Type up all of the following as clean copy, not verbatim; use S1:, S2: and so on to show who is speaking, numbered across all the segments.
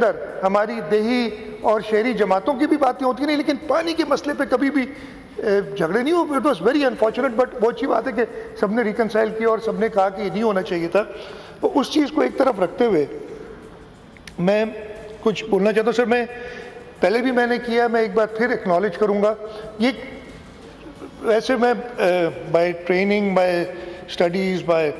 S1: اندر ہماری دیہی اور شہری جماعتوں کی بھی باتیں ہوتی نہیں، لیکن پانی کے مسئلے پہ کبھی بھی جھگڑے نہیں ہوئے. It was very unfortunate, but بہت اچھی بات ہے کہ سب نے ریکنسائل کیا اور سب نے کہا کہ یہ نہیں ہونا چاہیے تھا. تو اس چیز کو ایک طرف رکھتے ہوئے میں کچھ بولنا چاہتا ہوں. سر میں پہلے بھی میں نے کیا، میں ایک بار پھر ایکنالج کروں گا. یہ ویسے میں by training, by studies, by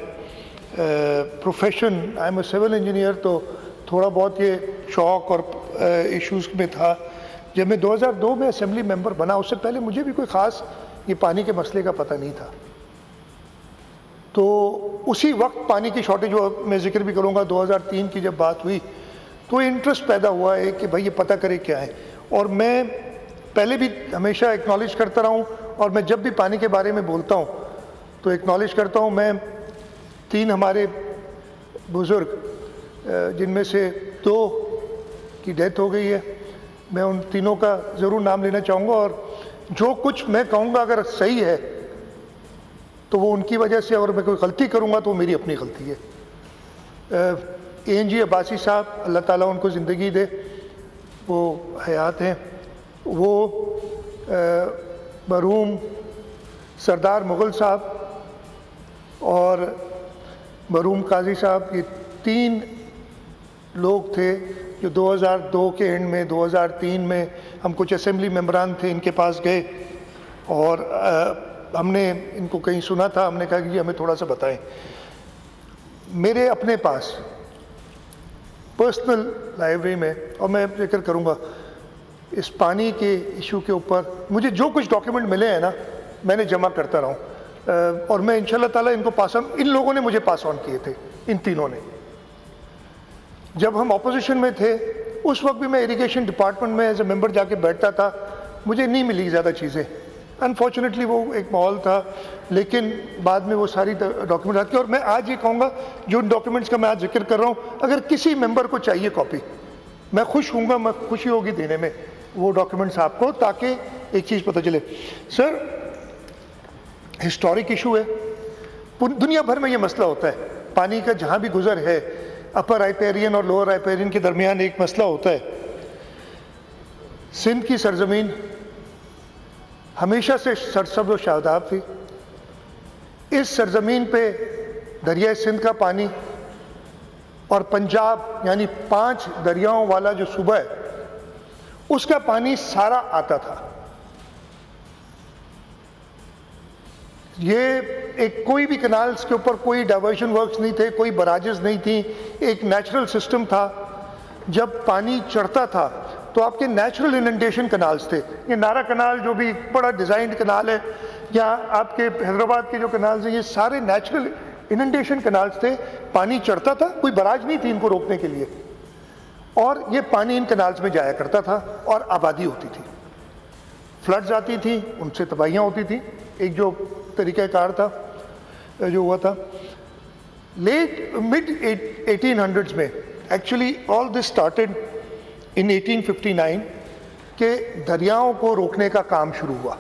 S1: profession I am a civil engineer, تو تھوڑا بہت یہ شوق اور ایشوز میں تھا. جب میں 2002 میں اسمبلی ممبر بنا، اس سے پہلے مجھے بھی کوئی خاص یہ پانی کے مسئلے کا پتہ نہیں تھا. تو اسی وقت پانی کی شارٹیج، میں ذکر بھی کروں گا، 2003 کی جب بات ہوئی تو انٹرسٹ پیدا ہوا ہے کہ بھائی یہ پتہ کرے کیا ہے. اور میں پہلے بھی ہمیشہ ایکنالج کرتا رہا ہوں، اور میں جب بھی پانی کے بارے میں بولتا ہوں تو ایکنالج کرتا ہوں. میں 3 ہمارے بزرگ جن میں سے 2 کی ڈیتھ ہو گئی ہے، میں ان تینوں کا ضرور نام لینا چاہوں گا. اور جو کچھ میں کہوں گا اگر صحیح ہے تو وہ ان کی وجہ سے، اور میں کوئی غلطی کروں گا تو وہ میری اپنی غلطی ہے. ANG عباسی صاحب، اللہ تعالیٰ ان کو زندگی دے، وہ حیات ہیں. وہ مرحوم سردار مغل صاحب اور مرحوم قاضی صاحب، یہ 3 لوگ تھے جو 2002 کے اینڈ میں، 2003 میں ہم کچھ اسمبلی ممبران تھے، ان کے پاس گئے اور ہم نے ان کو کہیں سنا تھا. ہم نے کہا کہ جی ہمیں تھوڑا سا بتائیں. میرے اپنے پاس پرسنل لائبریری میں، اور میں ذکر کروں گا اس پانی کے ایشو کے اوپر، مجھے جو کچھ ڈاکیومنٹ ملے ہیں نا میں نے جمع کرتا رہا ہوں، اور میں انشاءاللہ تعالیٰ ان کو پاس آن، ان لوگوں نے مجھے پاس آن کیے تھے، ان تینوں نے. جب ہم اپوزیشن میں تھے اس وقت بھی میں اریگیشن ڈپارٹمنٹ میں ایز اے ممبر جا کے بیٹھتا تھا، مجھے نہیں ملی زیادہ چیزیں. انفارچونیٹلی وہ ایک ماحول تھا، لیکن بعد میں وہ ساری ڈاکیومنٹ آتی. اور میں آج یہ کہوں گا جو ڈاکیومنٹس کا میں آج ذکر کر رہا ہوں، اگر کسی ممبر کو چاہیے کاپی، میں خوش ہوں گا، میں خوشی ہوگی دینے میں وہ ڈاکیومنٹس آپ کو، تاکہ ایک چیز پتہ چلے. سر ہسٹورک ایشو ہے، دنیا بھر میں یہ مسئلہ ہوتا ہے. پانی کا جہاں بھی گزر ہے، اپر رائپیرین اور لوور رائپیرین کے درمیان ایک مسئلہ ہوتا ہے. سندھ کی سرزمین ہمیشہ سے سرسبز و شاداب تھی. اس سرزمین پہ دریائے سندھ کا پانی اور پنجاب یعنی 5 دریاؤں والا جو صوبہ ہے اس کا پانی سارا آتا تھا. یہ ایک کوئی بھی کنالز کے اوپر کوئی ڈائیورشن ورکس نہیں تھے، کوئی براجز نہیں تھیں، ایک نیچرل سسٹم تھا. جب پانی چڑھتا تھا تو آپ کے نیچرل اننڈیشن کنالز تھے. یہ نارا کنال جو بھی بڑا ڈیزائنڈ کنال ہے، یا آپ کے حیدرآباد کے جو کنالز ہیں، یہ سارے نیچرل اننڈیشن کنالز تھے. پانی چڑھتا تھا، کوئی براج نہیں تھی ان کو روکنے کے لیے، اور یہ پانی ان کنالز میں جایا کرتا تھا اور آبادی ہوتی تھی. فلڈز آتی تھیں، ان سے تباہیاں ہوتی تھیں. ایک جو طریقہ کار تھا جو ہوا تھا مڈ 1800s میں، actually all this started in 1859 کہ دریاؤں کو روکنے کا کام شروع ہوا.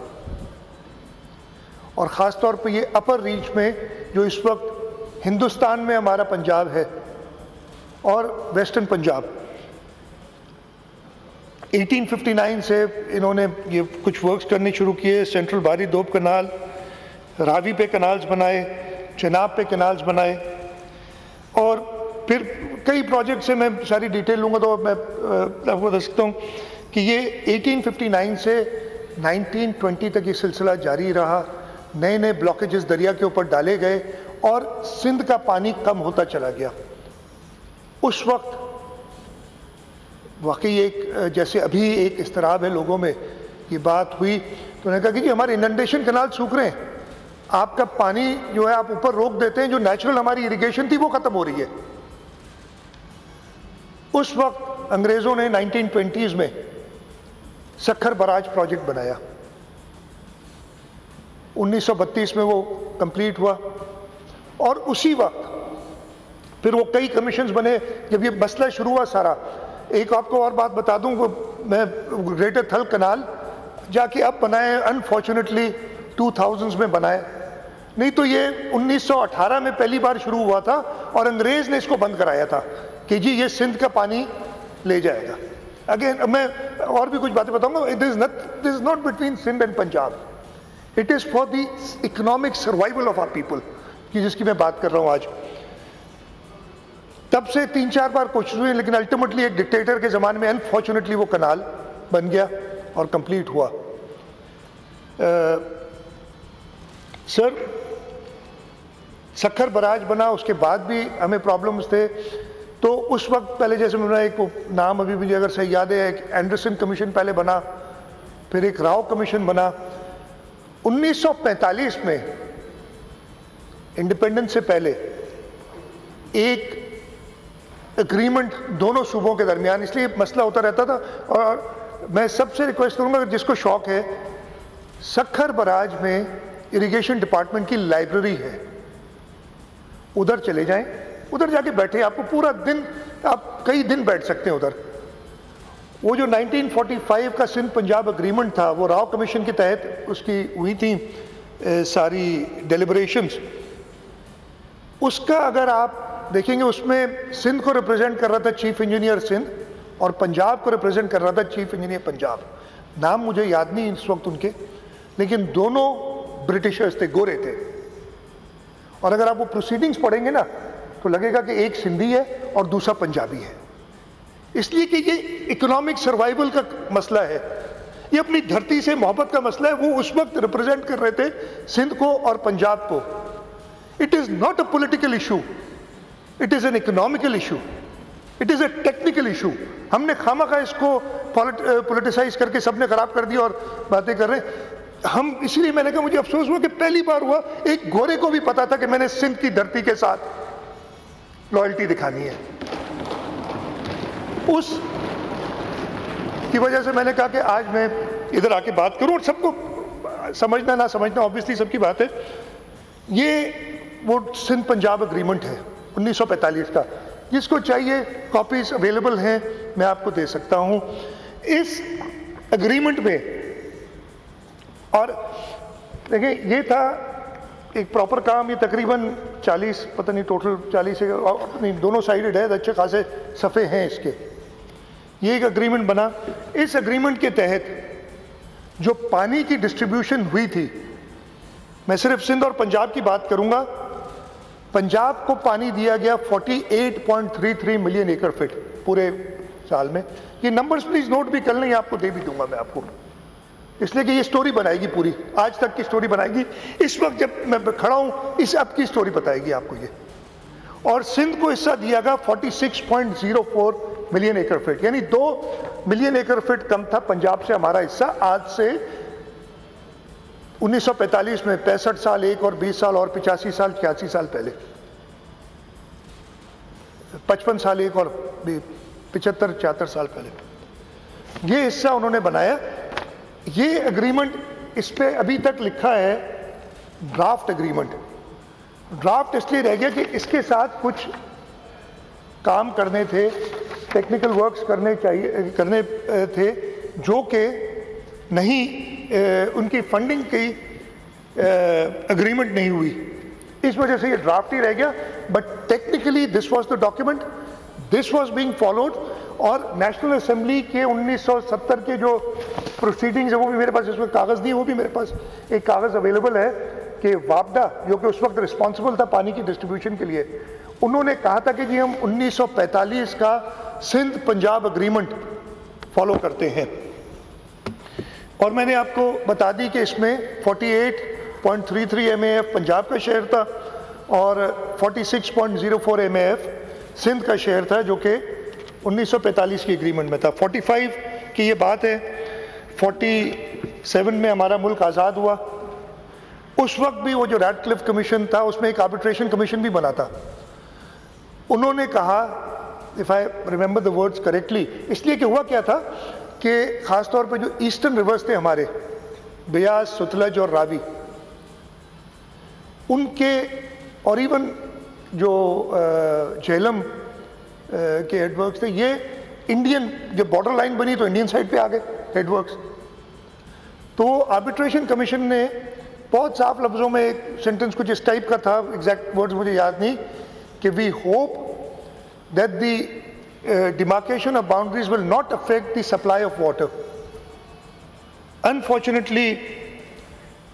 S1: اور خاص طور پہ یہ اپر ریچ میں جو اس وقت ہندوستان میں ہمارا پنجاب ہے اور ویسٹرن پنجاب، 1859 سے انہوں نے یہ کچھ ورکس کرنے شروع کیے. سینٹرل باری دوب کنال، راوی پہ کنالز بنائے، چناب پہ کنالز بنائے، اور پھر کئی پروجیکٹس ہیں. میں ساری ڈیٹیل لوں گا تو میں آپ کو بتا سکتا ہوں کہ یہ 1859 سے 1920 تک یہ سلسلہ جاری رہا. نئے نئے بلاکیجز دریا کے اوپر ڈالے گئے اور سندھ کا پانی کم ہوتا چلا گیا. اس وقت واقعی ایک جیسے ابھی ایک اضطراب ہے لوگوں میں، یہ بات ہوئی تو انہوں نے کہا کہ جی ہمارے اننڈیشن کنال سوکھ رہے ہیں، آپ کا پانی جو ہے آپ اوپر روک دیتے ہیں، جو نیچرل ہماری اریگیشن تھی وہ ختم ہو رہی ہے. اس وقت انگریزوں نے 1920s میں سکھر براج پروجیکٹ بنایا. 1932 میں وہ کمپلیٹ ہوا، اور اسی وقت پھر وہ کئی کمیشنز بنے. جب یہ مسئلہ شروع ہوا سارا، ایک آپ کو اور بات بتا دوں، میں گریٹر تھل کنال جا کے اب بنائے، انفارچونیٹلی 2000s میں بنائے، نہیں تو یہ 1918 میں پہلی بار شروع ہوا تھا اور انگریز نے اس کو بند کرایا تھا کہ جی یہ سندھ کا پانی لے جائے گا. اگین میں اور بھی کچھ باتیں بتاؤں گا. This is not between Sindh and Punjab, it is for the economic survival of our people, جس کی میں بات کر رہا ہوں آج. تب سے 3-4 بار کوشش ہوئی, لیکن الٹیمیٹلی ایک ڈکٹیٹر کے زمانے میں انفارچونیٹلی وہ کنال بن گیا اور کمپلیٹ ہوا. سر سکھر براج بنا, اس کے بعد بھی ہمیں پرابلمز تھے. تو اس وقت پہلے جیسے میں نے ایک نام ابھی مجھے اگر صحیح یاد ہے, ایک اینڈرسن کمیشن پہلے بنا, پھر ایک راؤ کمیشن بنا. 1945 میں انڈیپینڈنس سے پہلے ایک اگریمنٹ دونوں صوبوں کے درمیان, اس لیے مسئلہ ہوتا رہتا تھا. اور میں سب سے ریکویسٹ کروں گا جس کو شوق ہے, سکھر براج میں اریگیشن ڈپارٹمنٹ کی لائبریری ہے, ادھر چلے جائیں, ادھر جا کے بیٹھے, آپ کو پورا دن, آپ کئی دن بیٹھ سکتے ہیں ادھر. وہ جو 1945 کا سندھ پنجاب اگریمنٹ تھا, وہ راؤ کمیشن کے تحت اس کی ہوئی تھی ساری ڈیلیبریشنز. اس کا اگر آپ دیکھیں گے, اس میں سندھ کو ریپرزینٹ کر رہا تھا چیف انجینئر سندھ, اور پنجاب کو ریپرزینٹ کر رہا تھا چیف انجینئر پنجاب. نام مجھے یاد نہیں اس وقت ان کے, لیکن دونوں برٹشرز تھے, گورے تھے. اور اگر آپ وہ پروسیڈنگز پڑھیں گے نا تو لگے گا کہ ایک سندھی ہے اور دوسرا پنجابی ہے, اس لیے کہ یہ اکنامک سروائیول کا مسئلہ ہے, یہ اپنی دھرتی سے محبت کا مسئلہ ہے. وہ اس وقت ریپرزینٹ کر رہے تھے سندھ کو اور پنجاب کو. It is not a political issue, it is an economical issue, it is a technical issue. ہم نے خواہ اس کو پولیٹیسائز کر کے سب نے خراب کر دیا اور باتیں کر رہے ہیں ہم. اسی لیے میں نے کہا مجھے افسوس ہوا کہ پہلی بار ہوا ایک گورے کو بھی پتا تھا کہ میں نے سندھ کی دھرتی کے ساتھ لائلٹی دکھانی ہے. اس کی وجہ سے میں نے کہا کہ آج میں ادھر آ کے بات کروں, اور سب کو سمجھنا نہ سمجھنا آبویسلی سب کی بات ہے. یہ وہ سندھ پنجاب اگریمنٹ ہے 1945 کا, جس کو چاہیے کاپیز اویلیبل ہیں, میں آپ کو دے سکتا ہوں. اس اگریمنٹ میں, اور دیکھیں یہ تھا ایک پراپر کام, یہ تقریباً 40 پتہ نہیں ٹوٹل 40 نہیں دونوں سائیڈڈ ہے, اچھے خاصے صفحے ہیں اس کے. یہ ایک اگریمنٹ بنا. اس اگریمنٹ کے تحت جو پانی کی ڈسٹریبیوشن ہوئی تھی, میں صرف سندھ اور پنجاب کی بات کروں گا. پنجاب کو پانی دیا گیا 48.33 ملین ایکڑ فٹ پورے سال میں. یہ نمبرز پلیز نوٹ بھی کر لیں, آپ کو دے بھی دوں گا میں آپ کو, اس لیے کہ یہ سٹوری بنائے گی پوری, آج تک کی سٹوری بنائے گی. اس وقت جب میں کھڑا ہوں اس اب کی سٹوری بتائے گی آپ کو یہ. اور سندھ کو حصہ دیا گیا 46.04 ملین ایکڑ فٹ, یعنی 2 ملین ایکڑ فٹ کم تھا پنجاب سے ہمارا حصہ. آج سے 1945 میں 65 سال, ایک اور 20 سال اور 85 سال 86 سال پہلے, 55 سال ایک اور 75-74 سال پہلے یہ حصہ انہوں نے بنایا. یہ اگریمنٹ اس پہ ابھی تک لکھا ہے ڈرافٹ اگریمنٹ. ڈرافٹ اس لیے رہ گیا کہ اس کے ساتھ کچھ کام کرنے تھے, ٹیکنیکل ورکس کرنے تھے جو کہ نہیں, ان کی فنڈنگ کی اگریمنٹ نہیں ہوئی, اس وجہ سے یہ ڈرافٹ ہی رہ گیا. But technically this was the document, this was being followed. اور نیشنل اسمبلی کے 1970 کے جو پروسیڈنگز ہیں وہ بھی میرے پاس, اس میں کاغذ نہیں, وہ بھی میرے پاس ایک کاغذ اویلیبل ہے کہ وابڈا جو کہ اس وقت رسپانسبل تھا پانی کی ڈسٹریبیوشن کے لیے, انہوں نے کہا تھا کہ جی ہم 1945 کا سندھ پنجاب اگریمنٹ فالو کرتے ہیں. اور میں نے آپ کو بتا دی کہ اس میں 48.33 MAF پنجاب کا شیئر تھا اور 46.04 MAF سندھ کا شیئر تھا, جو کہ 1945 کی اگریمنٹ میں تھا. 45 کی یہ بات ہے, 47 میں ہمارا ملک آزاد ہوا. اس وقت بھی وہ جو ریڈ کلف کمیشن تھا اس میں ایک آربیٹریشن کمیشن بھی بنا تھا. انہوں نے کہا, if I remember the words correctly, اس لیے کہ ہوا کیا تھا کہ خاص طور پہ جو ایسٹرن ریورز تھے ہمارے, بیاس, ستلج اور راوی, ان کے, اور ایون جو جہلم کے ہیڈ ورکس تھے, یہ انڈین, جب بارڈر لائن بنی تو انڈین سائڈ پہ آ گئے ہیڈ ورکس. تو آربیٹریشن کمیشن نے بہت صاف لفظوں میں ایک سینٹنس کچھ اس ٹائپ کا تھا, ایگزیکٹ ورڈز مجھے یاد نہیں, کہ we hope that the demarcation of boundaries will not affect the supply of water. Unfortunately,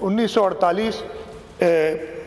S1: 1948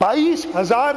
S1: 22,000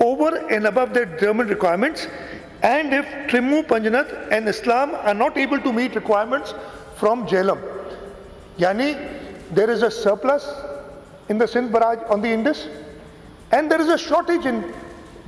S1: over and above the German requirements, and if Trimmu, Panjnath and Islam are not able to meet requirements from Jhelum, yani there is a surplus in the Sindh barrage on the Indus and there is a shortage in